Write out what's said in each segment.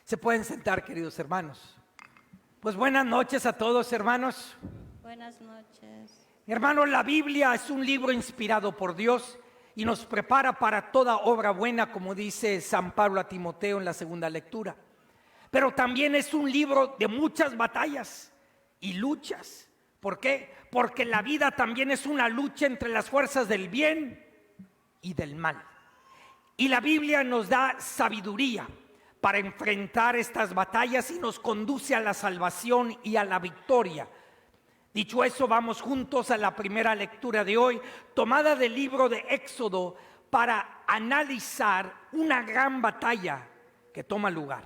Se pueden sentar, queridos hermanos. Pues buenas noches a todos, hermanos. Buenas noches. Hermanos, la Biblia es un libro inspirado por Dios y nos prepara para toda obra buena, como dice San Pablo a Timoteo en la segunda lectura. Pero también es un libro de muchas batallas y luchas. ¿Por qué? Porque la vida también es una lucha entre las fuerzas del bien y del mal. Y la Biblia nos da sabiduría para enfrentar estas batallas y nos conduce a la salvación y a la victoria. Dicho eso, vamos juntos a la primera lectura de hoy, tomada del libro de Éxodo, para analizar una gran batalla que toma lugar.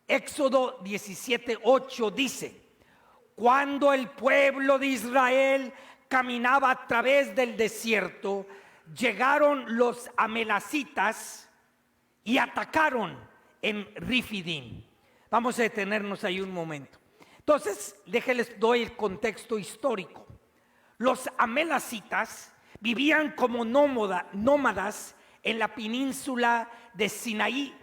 Éxodo 17:8 dice: cuando el pueblo de Israel caminaba a través del desierto, llegaron los amalecitas y atacaron en Refidim. Vamos a detenernos ahí un momento. Entonces, déjenles doy el contexto histórico. Los amalecitas vivían como nómadas en la península de Sinaí,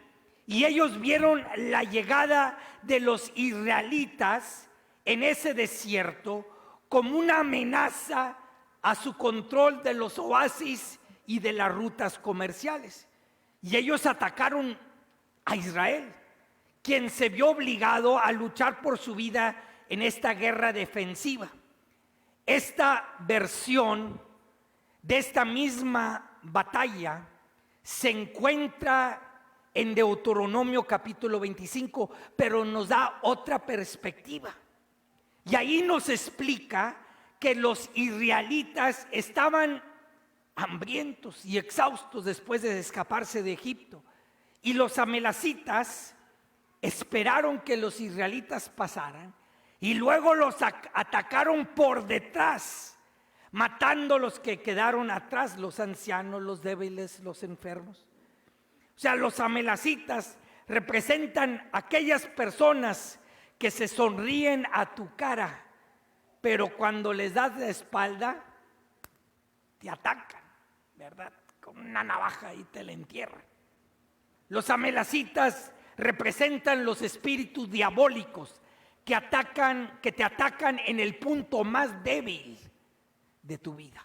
y ellos vieron la llegada de los israelitas en ese desierto como una amenaza a su control de los oasis y de las rutas comerciales. Y ellos atacaron a Israel, quien se vio obligado a luchar por su vida en esta guerra defensiva. Esta versión de esta misma batalla se encuentra en Deuteronomio capítulo 25, pero nos da otra perspectiva. Y ahí nos explica que los israelitas estaban hambrientos y exhaustos después de escaparse de Egipto. Y los amalecitas esperaron que los israelitas pasaran y luego los atacaron por detrás, matando a los que quedaron atrás, los ancianos, los débiles, los enfermos. O sea, los amalecitas representan aquellas personas que se sonríen a tu cara, pero cuando les das la espalda, te atacan, ¿verdad? Con una navaja y te la entierran. Los amalecitas representan los espíritus diabólicos que te atacan en el punto más débil de tu vida.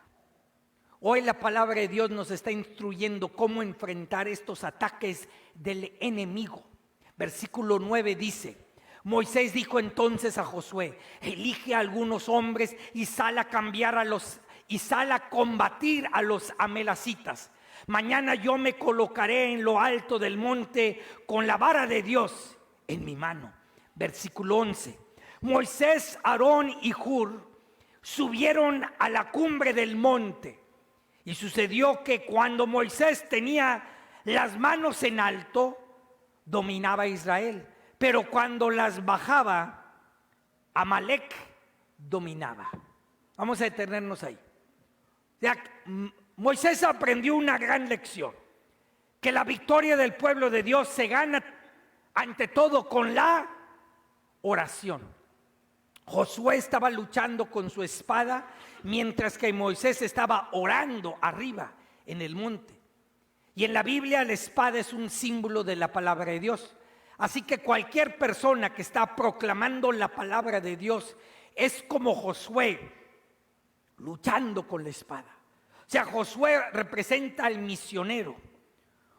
Hoy la palabra de Dios nos está instruyendo cómo enfrentar estos ataques del enemigo. Versículo 9 dice: Moisés dijo entonces a Josué: elige a algunos hombres y sal a combatir a los amalecitas. Mañana yo me colocaré en lo alto del monte con la vara de Dios en mi mano. Versículo 11. Moisés, Aarón y Hur subieron a la cumbre del monte. Y sucedió que cuando Moisés tenía las manos en alto, dominaba a Israel. Pero cuando las bajaba, Amalec dominaba. Vamos a detenernos ahí. Moisés aprendió una gran lección: que la victoria del pueblo de Dios se gana ante todo con la oración. Josué estaba luchando con su espada, mientras que Moisés estaba orando arriba en el monte. Y en la Biblia la espada es un símbolo de la palabra de Dios. Así que cualquier persona que está proclamando la palabra de Dios es como Josué luchando con la espada. O sea, Josué representa al misionero.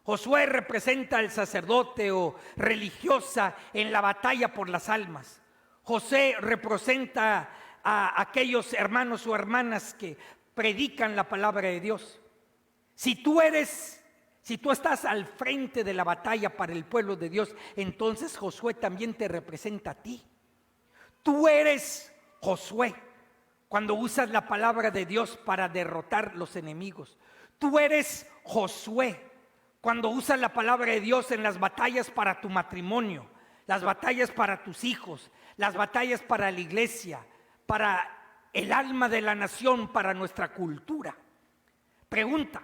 Josué representa al sacerdote o religiosa en la batalla por las almas. José representa a aquellos hermanos o hermanas que predican la palabra de Dios. Si tú estás al frente de la batalla para el pueblo de Dios, entonces Josué también te representa a ti. Tú eres Josué cuando usas la palabra de Dios para derrotar los enemigos. Tú eres Josué cuando usas la palabra de Dios en las batallas para tu matrimonio, las batallas para tus hijos, las batallas para la iglesia, para el alma de la nación, para nuestra cultura. Pregunta: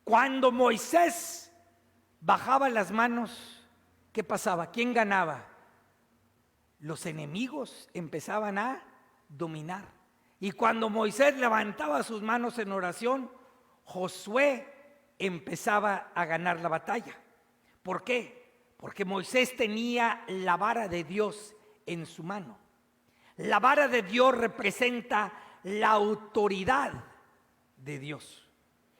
cuando Moisés bajaba las manos, ¿qué pasaba? ¿Quién ganaba? Los enemigos empezaban a dominar. Y cuando Moisés levantaba sus manos en oración, Josué empezaba a ganar la batalla. ¿Por qué? porque Moisés tenía la vara de Dios en su mano. La vara de Dios representa la autoridad de Dios.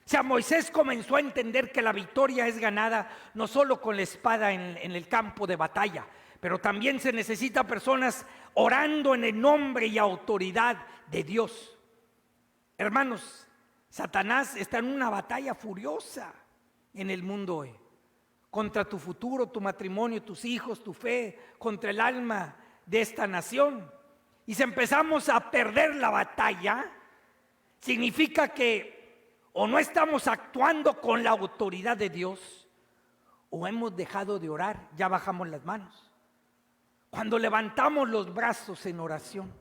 O sea, Moisés comenzó a entender que la victoria es ganada no solo con la espada en el campo de batalla, pero también se necesita personas orando en el nombre y autoridad de Dios. Hermanos, Satanás está en una batalla furiosa en el mundo hoy, contra tu futuro, tu matrimonio, tus hijos, tu fe, contra el alma de esta nación. Y si empezamos a perder la batalla, significa que o no estamos actuando con la autoridad de Dios, o hemos dejado de orar, ya bajamos las manos. Cuando levantamos los brazos en oración,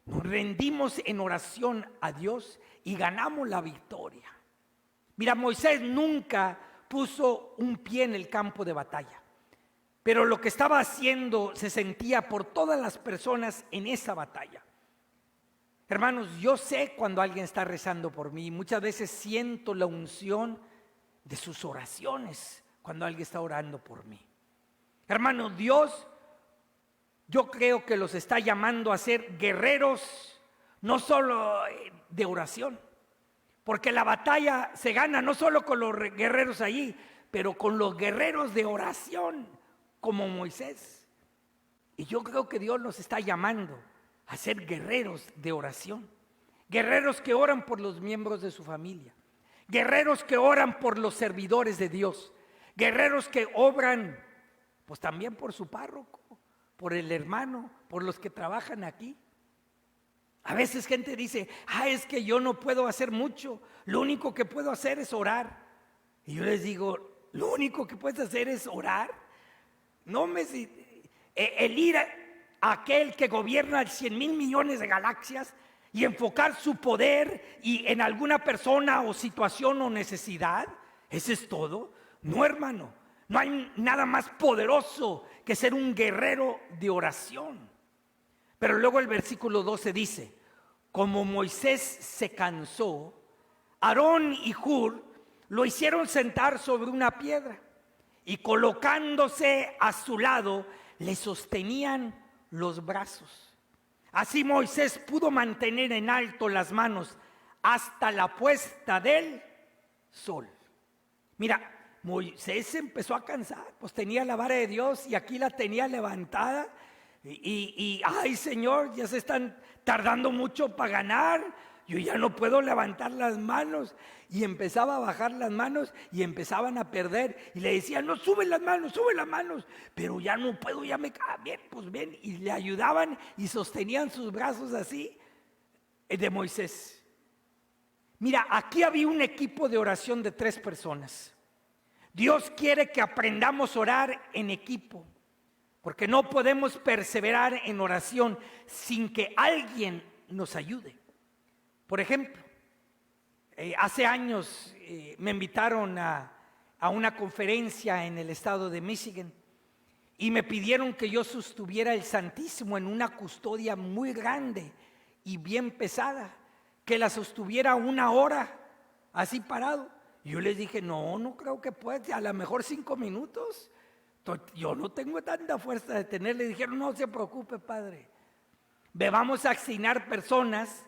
nos rendimos en oración a Dios y ganamos la victoria. Mira, Moisés nunca puso un pie en el campo de batalla, pero lo que estaba haciendo se sentía por todas las personas en esa batalla. Hermanos, yo sé cuando alguien está rezando por mí, muchas veces siento la unción de sus oraciones cuando alguien está orando por mí. Hermanos, Dios, yo creo que los está llamando a ser guerreros, no solo de oración, porque la batalla se gana no solo con los guerreros allí, pero con los guerreros de oración, como Moisés. Y yo creo que Dios nos está llamando a ser guerreros de oración, guerreros que oran por los miembros de su familia, guerreros que oran por los servidores de Dios, guerreros que obran pues también por su párroco, por el hermano, por los que trabajan aquí. A veces gente dice, es que yo no puedo hacer mucho, lo único que puedo hacer es orar. Y yo les digo, lo único que puedes hacer es orar. El ir a aquel que gobierna 100,000 millones de galaxias y enfocar su poder y en alguna persona o situación o necesidad, ¿eso es todo? No, hermano, no hay nada más poderoso que ser un guerrero de oración. Pero luego el versículo 12 dice, como Moisés se cansó, Aarón y Hur lo hicieron sentar sobre una piedra y colocándose a su lado le sostenían los brazos. Así Moisés pudo mantener en alto las manos hasta la puesta del sol. Mira, Moisés se empezó a cansar, pues tenía la vara de Dios y aquí la tenía levantada ay Señor, ya se están tardando mucho para ganar, yo ya no puedo levantar las manos. Y empezaba a bajar las manos y empezaban a perder y le decían, no, sube las manos, pero ya no puedo, ya me cae bien, pues bien. Y le ayudaban y sostenían sus brazos así de Moisés. Mira, aquí había un equipo de oración de 3 personas. Dios quiere que aprendamos a orar en equipo, porque no podemos perseverar en oración sin que alguien nos ayude. Por ejemplo, hace años me invitaron a una conferencia en el estado de Michigan y me pidieron que yo sostuviera el Santísimo en una custodia muy grande y bien pesada, que la sostuviera 1 hora así parado. Y yo les dije, no creo que pueda, a lo mejor 5 minutos. Yo no tengo tanta fuerza de tenerle. Dijeron, no se preocupe, padre, vamos a asignar personas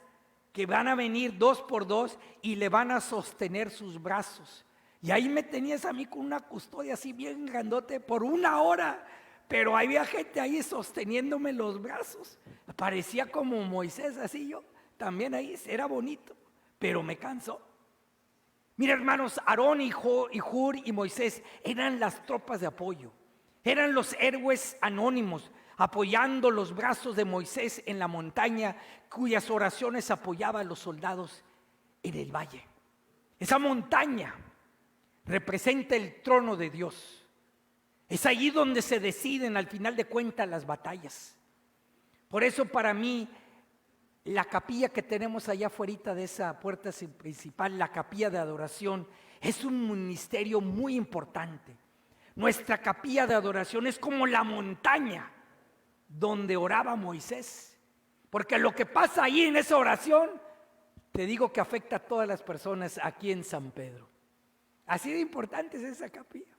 que van a venir 2 por 2 y le van a sostener sus brazos. Y ahí me tenías a mí con una custodia así bien grandote por 1 hora, pero había gente ahí sosteniéndome los brazos. Parecía como Moisés, así yo también ahí, era bonito, pero me cansó. Mira, hermanos, Aarón y Hur y Moisés eran las tropas de apoyo, eran los héroes anónimos, apoyando los brazos de Moisés en la montaña, cuyas oraciones apoyaban a los soldados en el valle. Esa montaña representa el trono de Dios. Es allí donde se deciden al final de cuentas las batallas. Por eso para mí, la capilla que tenemos allá afuera de esa puerta principal, la capilla de adoración, es un ministerio muy importante. Nuestra capilla de adoración es como la montaña donde oraba Moisés, porque lo que pasa ahí en esa oración, te digo que afecta a todas las personas aquí en San Pedro. Así de importante es esa capilla.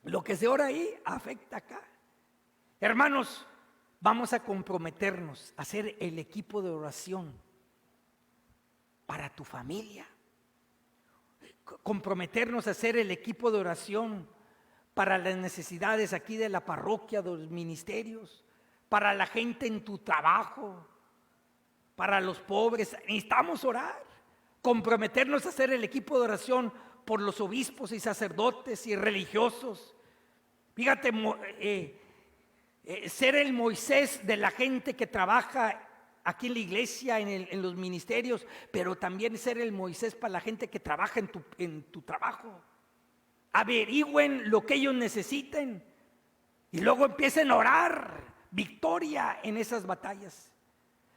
lo que se ora ahí afecta acá. Hermanos, vamos a comprometernos a ser el equipo de oración para tu familia. Comprometernos a ser el equipo de oración para las necesidades aquí de la parroquia, de los ministerios, para la gente en tu trabajo, para los pobres. Necesitamos orar, comprometernos a ser el equipo de oración por los obispos y sacerdotes y religiosos. Fíjate, ser el Moisés de la gente que trabaja aquí en la iglesia, en los ministerios, pero también ser el Moisés para la gente que trabaja en tu trabajo. Averigüen lo que ellos necesiten y luego empiecen a orar victoria en esas batallas.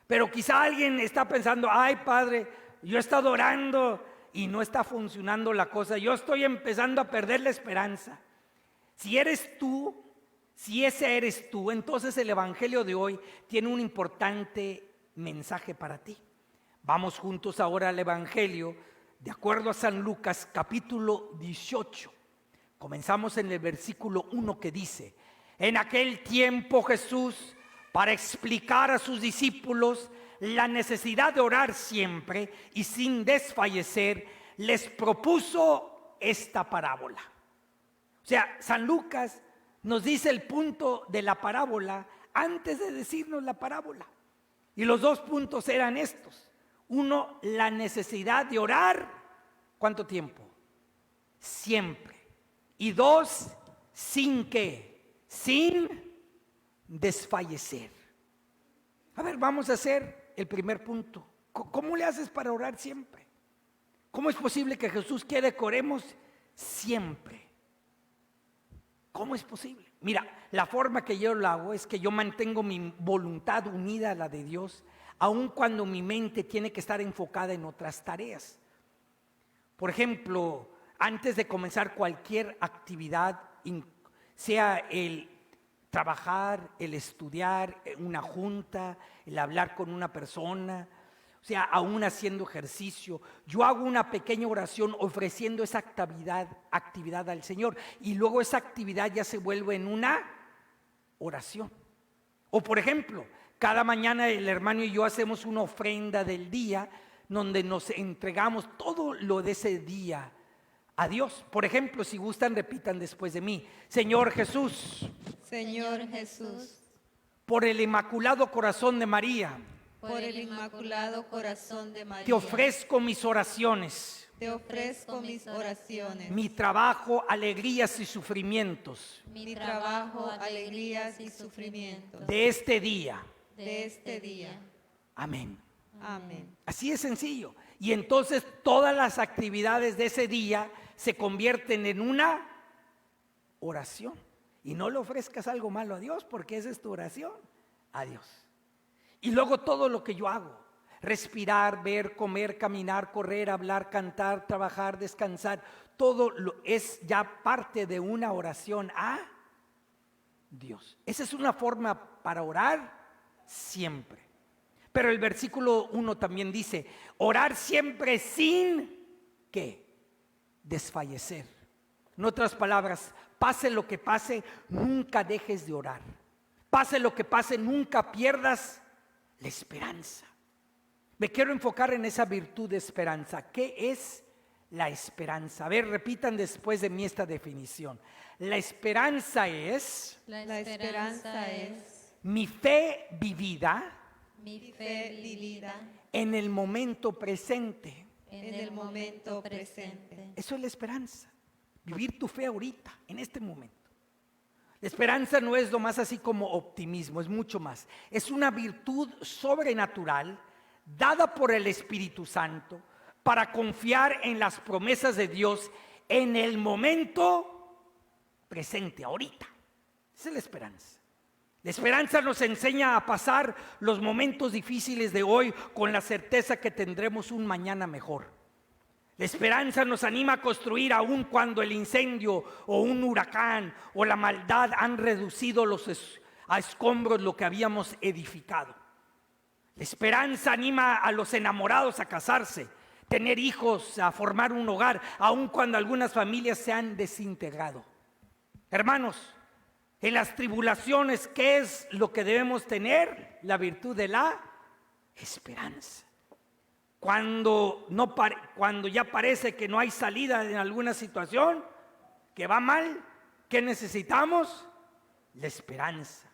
Pero quizá alguien está pensando, ay padre, yo he estado orando y no está funcionando la cosa, yo estoy empezando a perder la esperanza. Si eres tú, si ese eres tú, entonces el evangelio de hoy tiene un importante mensaje para ti. Vamos juntos ahora al evangelio de acuerdo a San Lucas capítulo 18. Comenzamos en el versículo 1 que dice: en aquel tiempo Jesús, para explicar a sus discípulos la necesidad de orar siempre y sin desfallecer, les propuso esta parábola. O sea, San Lucas nos dice el punto de la parábola antes de decirnos la parábola. Y los dos puntos eran estos. Uno, la necesidad de orar. ¿Cuánto tiempo? Siempre. Y dos, ¿sin qué? Sin desfallecer. A ver, vamos a hacer el primer punto. ¿Cómo le haces para orar siempre? ¿Cómo es posible que Jesús quiere que oremos siempre? ¿Cómo es posible? Mira, la forma que yo lo hago es que yo mantengo mi voluntad unida a la de Dios, aun cuando mi mente tiene que estar enfocada en otras tareas. Por ejemplo, antes de comenzar cualquier actividad, sea el trabajar, el estudiar, una junta, el hablar con una persona, o sea, aún haciendo ejercicio, yo hago una pequeña oración ofreciendo esa actividad al Señor, y luego esa actividad ya se vuelve en una oración. O por ejemplo, cada mañana el hermano y yo hacemos una ofrenda del día donde nos entregamos todo lo de ese día a Dios. Por ejemplo, si gustan, repitan después de mí: Señor Jesús, Señor Jesús, por el Inmaculado Corazón de María, por el Inmaculado Corazón de María, te ofrezco mis oraciones, te ofrezco mis oraciones, mi trabajo, alegrías y sufrimientos mi trabajo, alegrías y sufrimientos de este día. de este día. Amén. Amén. Así es sencillo. Y entonces todas las actividades de ese día se convierten en una oración. Y no le ofrezcas algo malo a Dios, porque esa es tu oración a Dios. Y luego todo lo que yo hago: respirar, ver, comer, caminar, correr, hablar, cantar, trabajar, descansar, todo es ya parte de una oración a Dios. Esa es una forma para orar siempre. Pero el versículo 1 también dice: orar siempre sin ¿qué? Desfallecer. En otras palabras, pase lo que pase, nunca dejes de orar. Pase lo que pase, nunca pierdas la esperanza. Me quiero enfocar en esa virtud de esperanza. ¿Qué es la esperanza? A ver, repitan después de mí esta definición. La esperanza es La esperanza es mi fe vivida mi fe vivida en el momento presente. en el momento presente. Eso es la esperanza. Vivir tu fe ahorita, en este momento. La esperanza no es lo más así como optimismo, es mucho más. Es una virtud sobrenatural dada por el Espíritu Santo para confiar en las promesas de Dios en el momento presente, ahorita. Esa es la esperanza. La esperanza nos enseña a pasar los momentos difíciles de hoy con la certeza que tendremos un mañana mejor. La esperanza nos anima a construir aun cuando el incendio o un huracán o la maldad han reducido a escombros lo que habíamos edificado. La esperanza anima a los enamorados a casarse, tener hijos, a formar un hogar, aun cuando algunas familias se han desintegrado. Hermanos, en las tribulaciones, ¿qué es lo que debemos tener? La virtud de la esperanza. Cuando ya parece que no hay salida en alguna situación, que va mal, ¿qué necesitamos? La esperanza.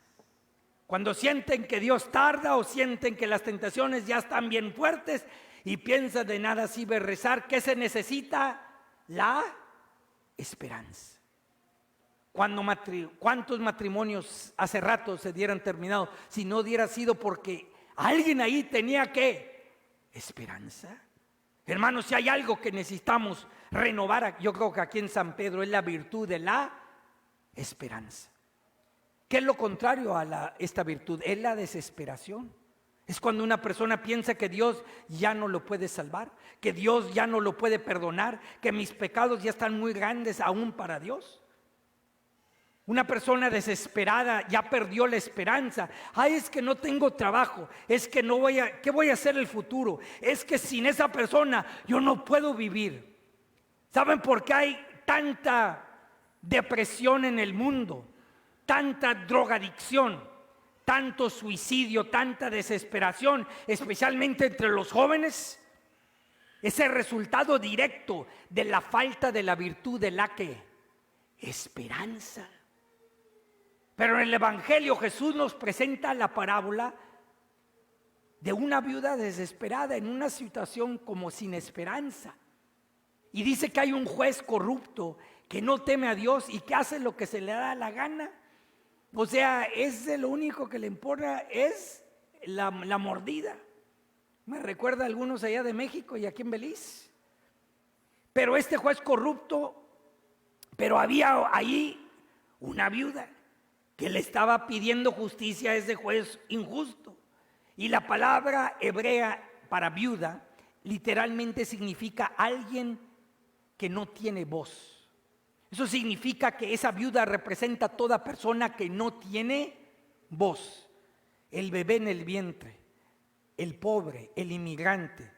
Cuando sienten que Dios tarda o sienten que las tentaciones ya están bien fuertes y piensan de nada sirve rezar, ¿qué se necesita? La esperanza. ¿Cuántos matrimonios hace rato se dieran terminado si no hubiera sido porque alguien ahí tenía esperanza? Hermanos, si hay algo que necesitamos renovar, yo creo que aquí en San Pedro es la virtud de la esperanza. ¿Qué es lo contrario a esta virtud? Es la desesperación. Es cuando una persona piensa que Dios ya no lo puede salvar, que Dios ya no lo puede perdonar, que mis pecados ya están muy grandes aún para Dios. Una persona desesperada ya perdió la esperanza. Ay, es que no tengo trabajo, es que ¿qué voy a hacer en el futuro? Es que sin esa persona yo no puedo vivir. ¿Saben por qué hay tanta depresión en el mundo? Tanta drogadicción, tanto suicidio, tanta desesperación, especialmente entre los jóvenes. Es el resultado directo de la falta de la virtud de la esperanza. Pero en el Evangelio Jesús nos presenta la parábola de una viuda desesperada en una situación como sin esperanza. Y dice que hay un juez corrupto que no teme a Dios y que hace lo que se le da la gana. O sea, lo único que le importa es la mordida. Me recuerda a algunos allá de México y aquí en Belice. Pero este juez corrupto, pero había ahí una viuda que le estaba pidiendo justicia a ese juez injusto. Y la palabra hebrea para viuda literalmente significa alguien que no tiene voz. Eso significa que esa viuda representa a toda persona que no tiene voz. El bebé en el vientre, el pobre, el inmigrante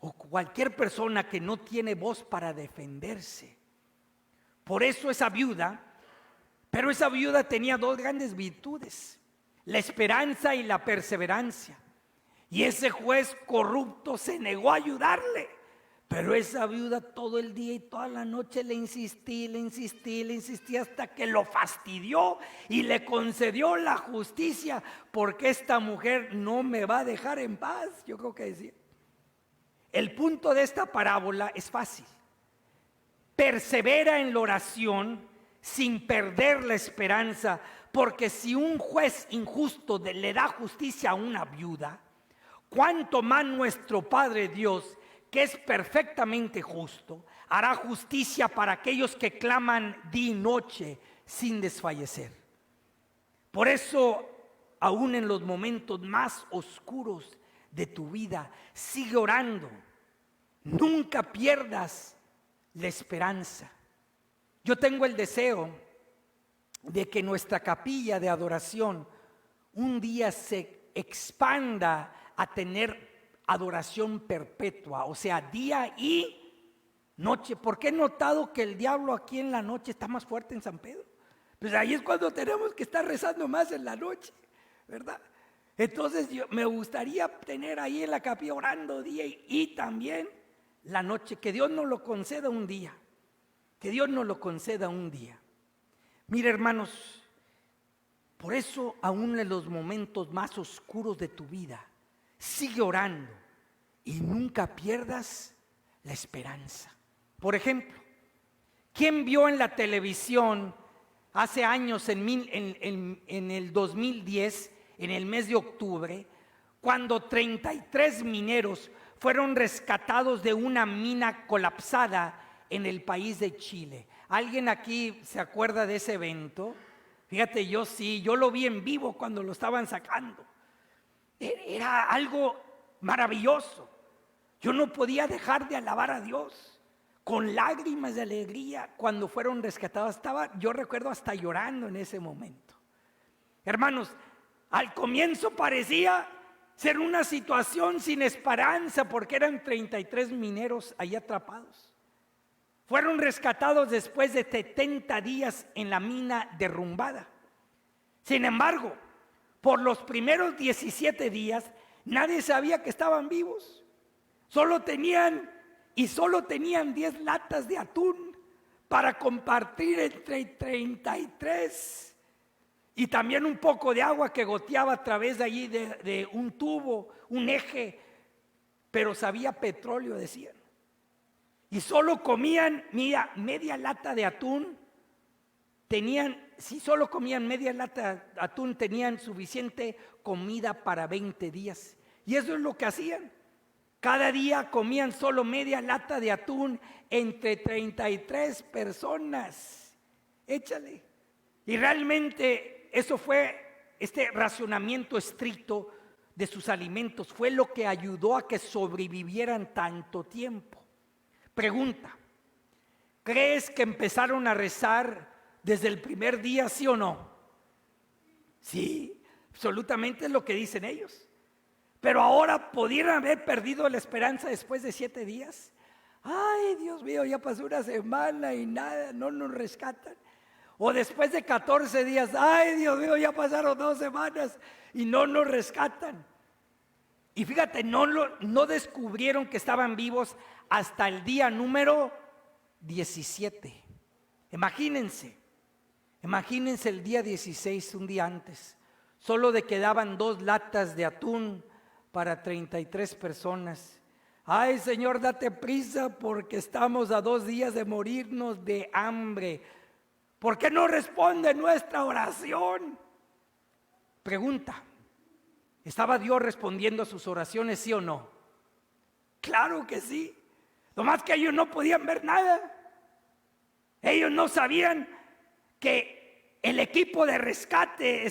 o cualquier persona que no tiene voz para defenderse. Por eso esa viuda tenía dos grandes virtudes: la esperanza y la perseverancia. Y ese juez corrupto se negó a ayudarle. Pero esa viuda todo el día y toda la noche le insistí hasta que lo fastidió y le concedió la justicia, porque esta mujer no me va a dejar en paz. Yo creo que decía. El punto de esta parábola es fácil. Persevera en la oración sin perder la esperanza, porque si un juez injusto le da justicia a una viuda, cuánto más nuestro Padre Dios, que es perfectamente justo, hará justicia para aquellos que claman día y noche sin desfallecer. Por eso, aún en los momentos más oscuros de tu vida, sigue orando. Nunca pierdas la esperanza. Yo tengo el deseo de que nuestra capilla de adoración un día se expanda a tener adoración perpetua, o sea, día y noche. Porque he notado que el diablo aquí en la noche está más fuerte en San Pedro. Pues ahí es cuando tenemos que estar rezando más en la noche, ¿verdad? Entonces me gustaría tener ahí en la capilla orando día y también la noche. Que Dios nos lo conceda un día. Que Dios nos lo conceda un día. Mira, hermanos, por eso aún en los momentos más oscuros de tu vida, sigue orando y nunca pierdas la esperanza. Por ejemplo, ¿quién vio en la televisión hace años, en el 2010, en el mes de octubre, cuando 33 mineros fueron rescatados de una mina colapsada en el país de Chile? ¿Alguien aquí se acuerda de ese evento? Fíjate, yo sí, yo lo vi en vivo cuando lo estaban sacando. Era algo maravilloso. Yo no podía dejar de alabar a Dios con lágrimas de alegría cuando fueron rescatados. Yo recuerdo hasta llorando en ese momento. Hermanos, al comienzo parecía ser una situación sin esperanza porque eran 33 mineros ahí atrapados. Fueron rescatados después de 70 días en la mina derrumbada. Sin embargo, por los primeros 17 días, nadie sabía que estaban vivos. Solo tenían 10 latas de atún para compartir entre 33. Y también un poco de agua que goteaba a través de allí de un tubo, un eje. Pero sabía petróleo, decían. Y solo comían media lata de atún. Si solo comían media lata de atún, tenían suficiente comida para 20 días. Y eso es lo que hacían. Cada día comían solo media lata de atún entre 33 personas. Échale. Y realmente eso fue, este racionamiento estricto de sus alimentos fue lo que ayudó a que sobrevivieran tanto tiempo. Pregunta, ¿crees que empezaron a rezar desde el primer día, sí o no? Sí, absolutamente es lo que dicen ellos. Pero ahora pudieran haber perdido la esperanza después de 7 días. Ay, Dios mío, ya pasó una semana y nada, no nos rescatan. O después de 14 días, ay, Dios mío, ya pasaron 2 semanas y no nos rescatan. Y fíjate, no descubrieron que estaban vivos hasta el día número 17. Imagínense el día 16, un día antes. Solo le quedaban 2 latas de atún para 33 personas. Ay, Señor, date prisa porque estamos a 2 días de morirnos de hambre. ¿Por qué no responde nuestra oración? Pregunta, ¿estaba Dios respondiendo a sus oraciones, sí o no? Claro que sí. Nomás que ellos no podían ver nada. Ellos no sabían que el equipo de rescate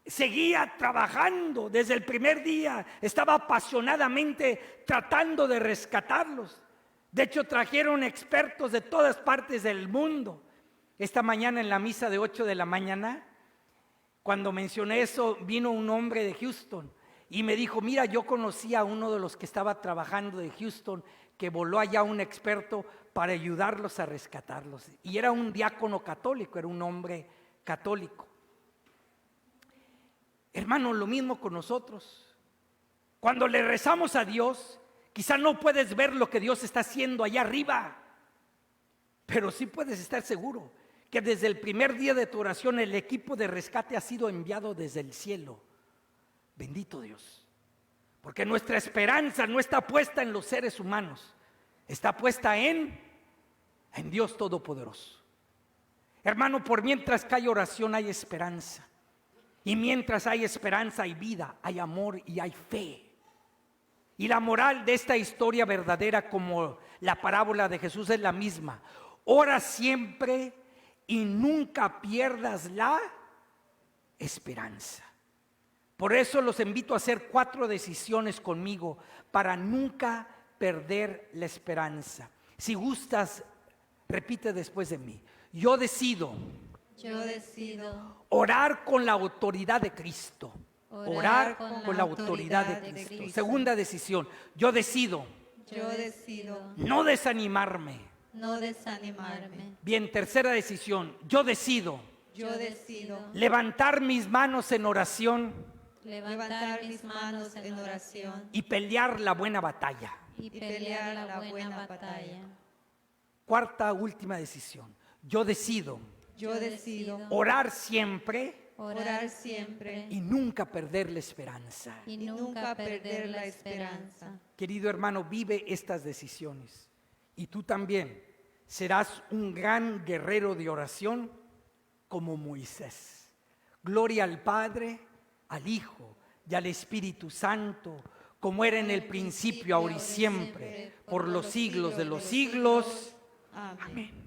seguía trabajando desde el primer día, estaba apasionadamente tratando de rescatarlos. De hecho, trajeron expertos de todas partes del mundo. Esta mañana en la misa de 8 de la mañana, cuando mencioné eso, vino un hombre de Houston y me dijo, mira, yo conocí a uno de los que estaba trabajando de Houston, que voló allá un experto para ayudarlos a rescatarlos. Y era un diácono católico, era un hombre católico. Hermano, lo mismo con nosotros. Cuando le rezamos a Dios, quizá no puedes ver lo que Dios está haciendo allá arriba, pero sí puedes estar seguro que desde el primer día de tu oración el equipo de rescate ha sido enviado desde el cielo. Bendito Dios. Porque nuestra esperanza no está puesta en los seres humanos, está puesta en Dios Todopoderoso. Hermano, por mientras que hay oración hay esperanza. Y mientras hay esperanza hay vida, hay amor y hay fe. Y la moral de esta historia verdadera, como la parábola de Jesús, es la misma. Ora siempre y nunca pierdas la esperanza. Por eso los invito a hacer 4 decisiones conmigo para nunca perder la esperanza. Si gustas, repite después de mí. Yo decido orar con la autoridad de Cristo. Orar con la autoridad de Cristo. Segunda decisión, yo decido no desanimarme. Bien, tercera decisión, yo decido levantar mis manos en oración y pelear la buena batalla. Cuarta, última decisión, yo decido orar siempre y nunca perder la esperanza. Querido hermano, vive estas decisiones y tú también serás un gran guerrero de oración como Moisés. Gloria al Padre, al Hijo y al Espíritu Santo, como era en el principio, ahora y siempre, por los siglos de los siglos. Amén.